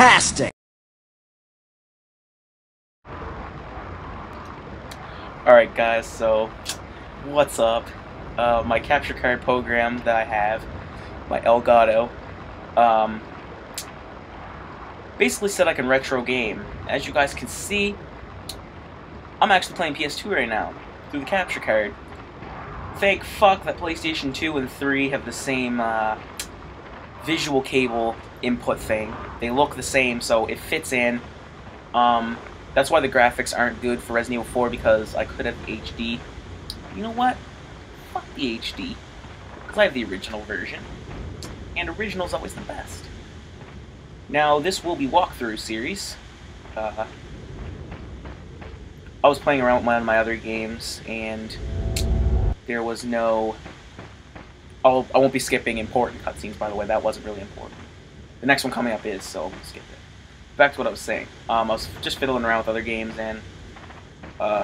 fantastic! Alright guys, so what's up? My capture card program that I have, my Elgato, basically said I can retro game. As you guys can see, I'm actually playing PS2 right now through the capture card. Thank fuck that PlayStation 2 and 3 have the same visual cable input thing. They look the same, so it fits in. That's why the graphics aren't good for Resident Evil 4, because I could have HD. You know what? Fuck the HD. Because I have the original version. And original's always the best. Now, this will be walkthrough series. I was playing around with one of my other games, and there was no... I won't be skipping important cutscenes, by the way. That wasn't really important. The next one coming up is, so we'll skip it. Back to what I was saying. I was just fiddling around with other games and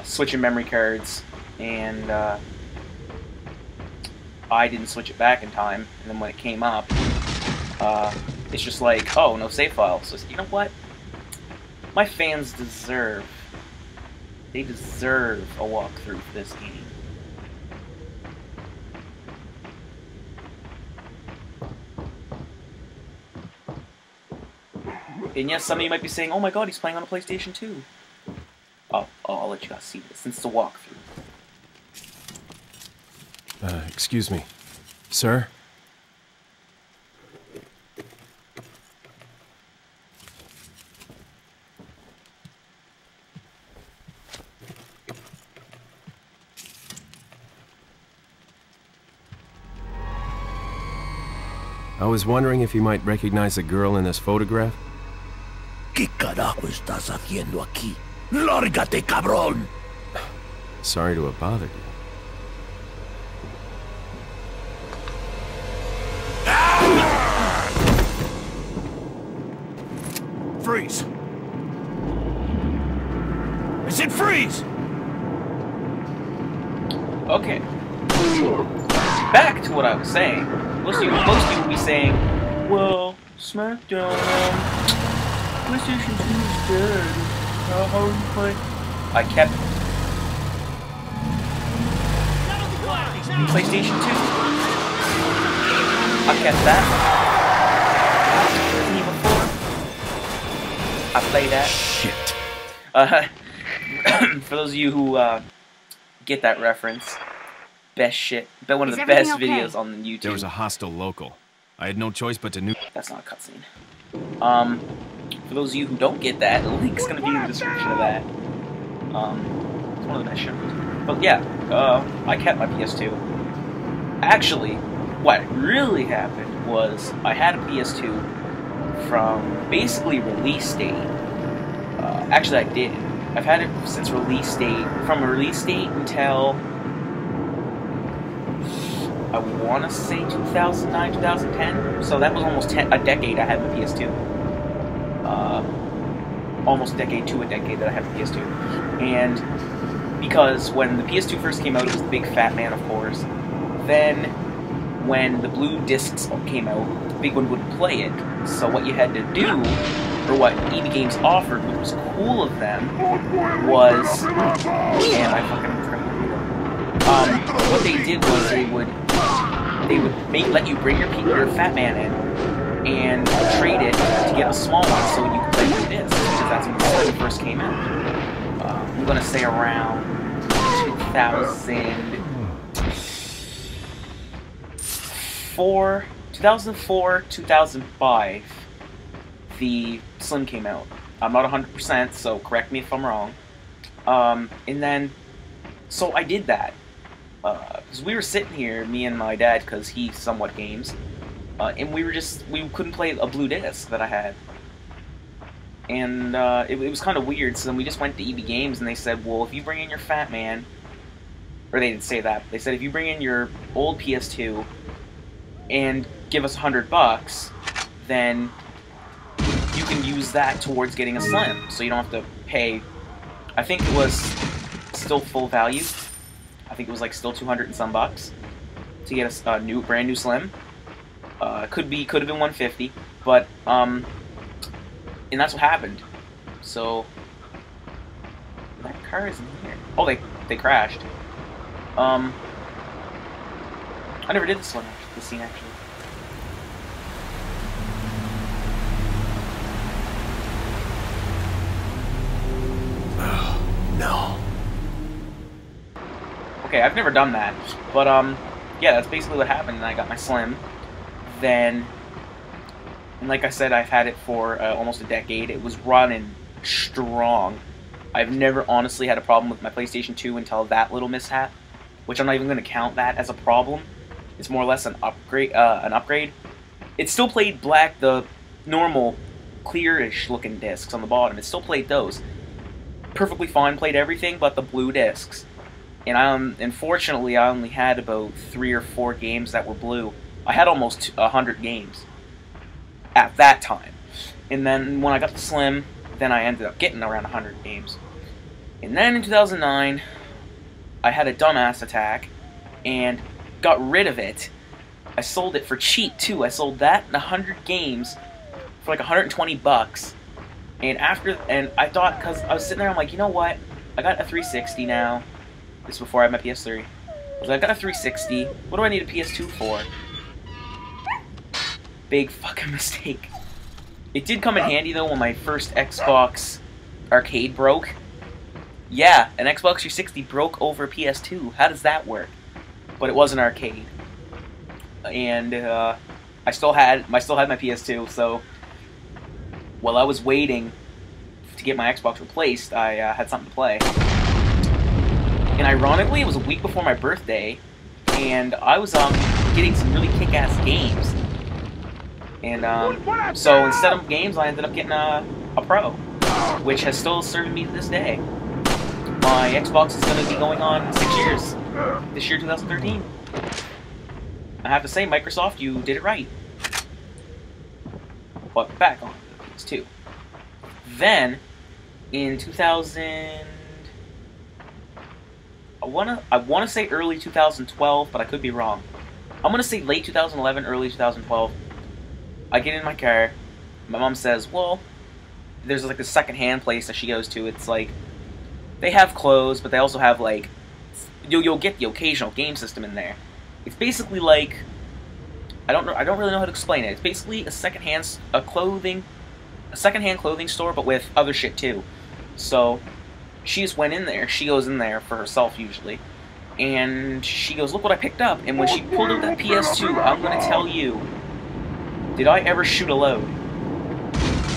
switching memory cards, and I didn't switch it back in time, and then when it came up, it's just like, oh, no save file. So you know what? My fans deserve, they deserve a walkthrough for this game. And yes, some of you might be saying, oh my god, he's playing on a PlayStation 2. I'll let you guys see this, since it's a walkthrough. Excuse me. Sir? I was wondering if you might recognize the girl in this photograph? ¿Qué carajo estás haciendo aquí? ¡Lárgate, cabrón! Sorry to have bothered you. Freeze! I said freeze! Okay. Back to what I was saying. Most people will be saying, well, SmackDown, PlayStation 2 is dead. How are you playing? I kept PlayStation 2. I kept that. Resident Evil 4. I played that. Shit. For those of you who get that reference, best shit. Bet one of the best videos on the YouTube. There was a hostile local. I had no choice but to nuke. That's not a cutscene. For those of you who don't get that, the link's gonna be in the description of that. It's one of the best shows. But yeah, I kept my PS2. Actually, what really happened was I had a PS2 from basically release date. Actually, I did. I've had it since release date, from release date until I want to say 2009, 2010. So that was almost a decade I had the PS2. Almost a decade to a decade that I had the PS2. And because when the PS2 first came out, it was the big fat man, of course. Then, when the blue discs came out, the big one wouldn't play it. So what you had to do, or what EB Games offered, which was cool of them, was... Man, I fucking forgot. What they did was they would let you bring your fat man in and trade it to get a small one so you could play your discs, because that's when the Slim first came out. I'm gonna say around 2004, 2005, the Slim came out. I'm not 100%, so correct me if I'm wrong. And then, so I did that. Because we were sitting here, me and my dad, because he somewhat games, and we couldn't play a blue disc that I had. And it was kind of weird, so then we just went to EB Games, and they said, well, if you bring in your fat man, or they didn't say that, they said if you bring in your old PS2 and give us $100, then you can use that towards getting a Slim, so you don't have to pay. I think it was still full value. I think it was like still 200 and some bucks to get a brand new Slim. Could have been 150, but And that's what happened. So that car isn't here. Oh, they crashed. I never did this scene actually. Oh, no. Okay, I've never done that, but yeah, that's basically what happened. And I got my Slim. Then, and like I said, I've had it for almost a decade. It was running strong. I've never honestly had a problem with my PlayStation 2 until that little mishap, which I'm not even going to count that as a problem. It's more or less an upgrade. It still played black, the normal, clearish looking discs on the bottom. It still played those perfectly fine. Played everything but the blue discs. And unfortunately, I only had about 3 or 4 games that were blue. I had almost 100 games at that time. And then when I got the Slim, then I ended up getting around 100 games. And then in 2009, I had a dumbass attack and got rid of it. I sold it for cheap too. I sold that and 100 games for like 120 bucks. And I thought, because I was sitting there, I'm like, you know what? I got a 360 now. This is before I had my PS3. I was like, I got a 360. What do I need a PS2 for? Big fucking mistake. It did come in handy though when my first Xbox arcade broke. Yeah, an Xbox 360 broke over a PS2. How does that work? But it was an arcade, and I still had my PS2. So while I was waiting to get my Xbox replaced, I had something to play. And ironically, it was a week before my birthday, and I was getting some really kick-ass games. And so instead of games, I ended up getting a Pro, which has still served me to this day. My Xbox is going to be going on 6 years. This year, 2013. I have to say, Microsoft, you did it right. But back on the PS2. Then, in 2000... I wanna say early 2012, but I could be wrong. I'm gonna say late 2011, early 2012. I get in my car. My mom says, well, there's like a second-hand place that she goes to. It's like, they have clothes, but they also have like, you'll get the occasional game system in there. It's basically like, I don't really know how to explain it. It's basically a second-hand clothing store, but with other shit too. So she just went in there. She goes in there for herself usually, and she goes, "Look what I picked up." And when she pulled out that PS2, I'm gonna tell you, did I ever shoot a load?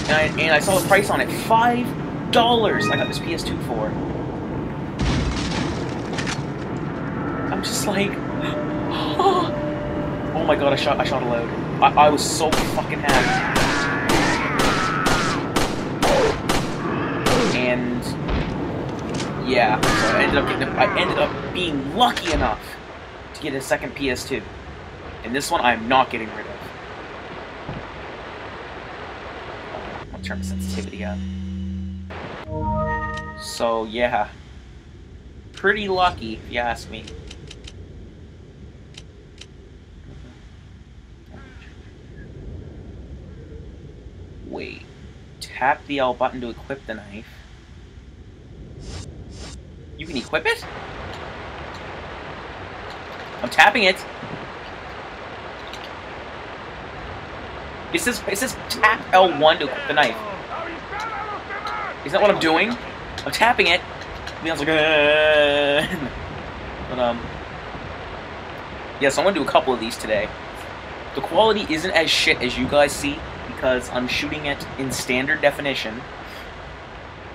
And I saw the price on it, $5. I got this PS2 for. I'm just like, oh my god, I shot a load. I was so fucking happy. And yeah, so I ended up being lucky enough to get a second PS2. And this one I'm not getting rid of. I'll turn the sensitivity up. So yeah, pretty lucky if you ask me. Wait, tap the L button to equip the knife. You can equip it? I'm tapping it. It says tap L1 to equip the knife. Is that what I'm doing? I'm tapping it. And I was like, But yeah, so I'm gonna do a couple of these today. The quality isn't as shit as you guys see because I'm shooting it in standard definition,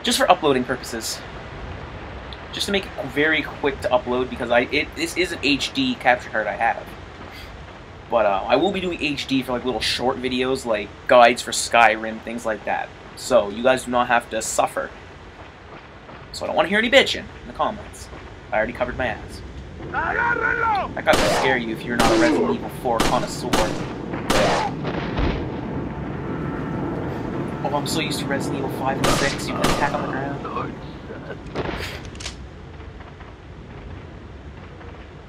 just for uploading purposes. Just to make it very quick to upload, because this is an HD capture card I have. But I will be doing HD for like little short videos, like guides for Skyrim, things like that. So you guys do not have to suffer. So I don't want to hear any bitching in the comments. I already covered my ass. That guy will scare you if you're not a Resident Evil 4 connoisseur. Oh, I'm so used to Resident Evil 5 and 6. You can attack on the ground.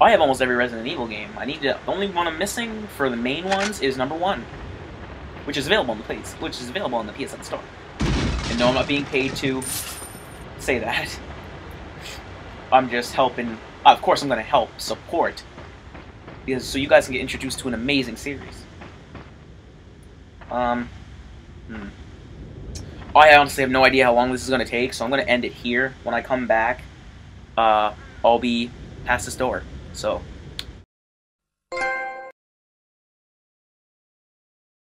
I have almost every Resident Evil game. The only one I'm missing for the main ones is number 1, which is available on the PSN store. And no, I'm not being paid to say that. I'm just helping. Of course, I'm going to help support, because so you guys can get introduced to an amazing series. I honestly have no idea how long this is going to take, so I'm going to end it here. When I come back, I'll be past this door. So.